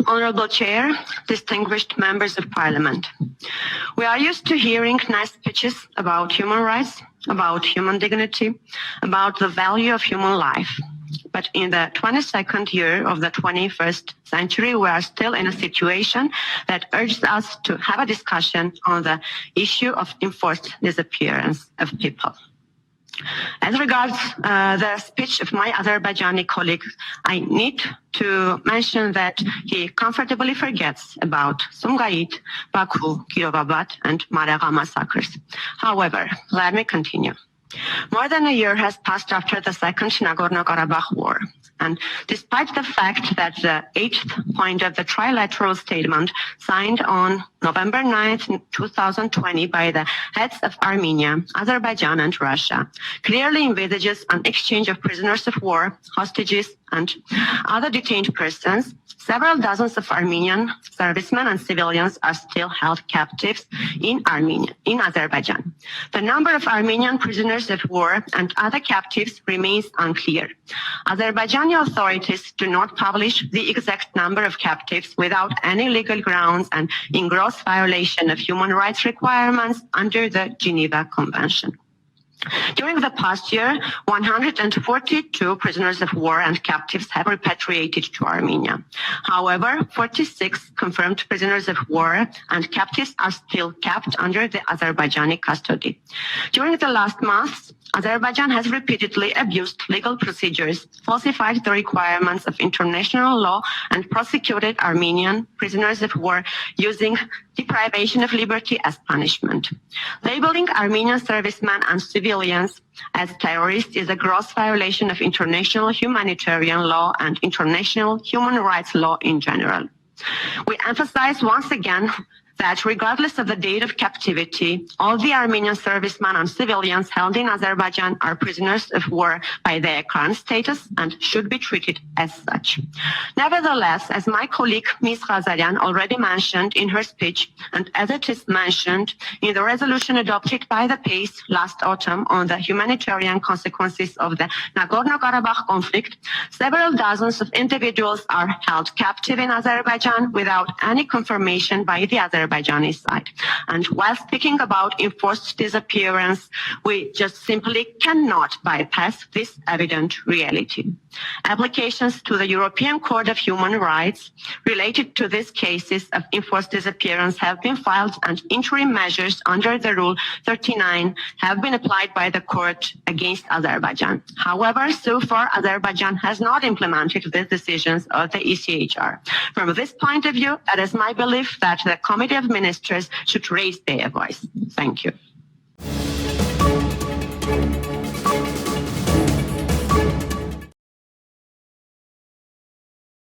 Honorable Chair, distinguished members of Parliament. We are used to hearing nice speeches about human rights, about human dignity, about the value of human life. But in the 22nd year of the 21st century, we are still in a situation that urges us to have a discussion on the issue of enforced disappearance of people. As regards the speech of my Azerbaijani colleague, I need to mention that he comfortably forgets about Sumgait, Baku, Kirovabad, and Maraga massacres. However, let me continue. More than a year has passed after the Second Nagorno-Karabakh War. And despite the fact that the 8th point of the trilateral statement signed on November 9th, 2020 by the heads of Armenia, Azerbaijan and Russia clearly envisages an exchange of prisoners of war, hostages and other detained persons, several dozens of Armenian servicemen and civilians are still held captives in Azerbaijan. The number of Armenian prisoners of war and other captives remains unclear. Azerbaijani authorities do not publish the exact number of captives without any legal grounds and in gross violation of human rights requirements under the Geneva Convention. During the past year, 142 prisoners of war and captives have repatriated to Armenia. However, 46 confirmed prisoners of war and captives are still kept under the Azerbaijani custody. During the last months, Azerbaijan has repeatedly abused legal procedures, falsified the requirements of international law, and prosecuted Armenian prisoners of war using deprivation of liberty as punishment. Labeling Armenian servicemen and civilians as terrorists is a gross violation of international humanitarian law and international human rights law in general. We emphasize once again that regardless of the date of captivity, all the Armenian servicemen and civilians held in Azerbaijan are prisoners of war by their current status and should be treated as such. Nevertheless, as my colleague Ms. Ghazarian already mentioned in her speech, and as it is mentioned in the resolution adopted by the PACE last autumn on the humanitarian consequences of the Nagorno-Karabakh conflict, several dozens of individuals are held captive in Azerbaijan without any confirmation by the Azerbaijani side. And while speaking about enforced disappearance, we just simply cannot bypass this evident reality. Applications to the European Court of Human Rights related to these cases of enforced disappearance have been filed, and interim measures under the Rule 39 have been applied by the court against Azerbaijan. However, so far, Azerbaijan has not implemented the decisions of the ECHR. From this point of view, it is my belief that the Committee of Ministers should raise their voice. Thank you.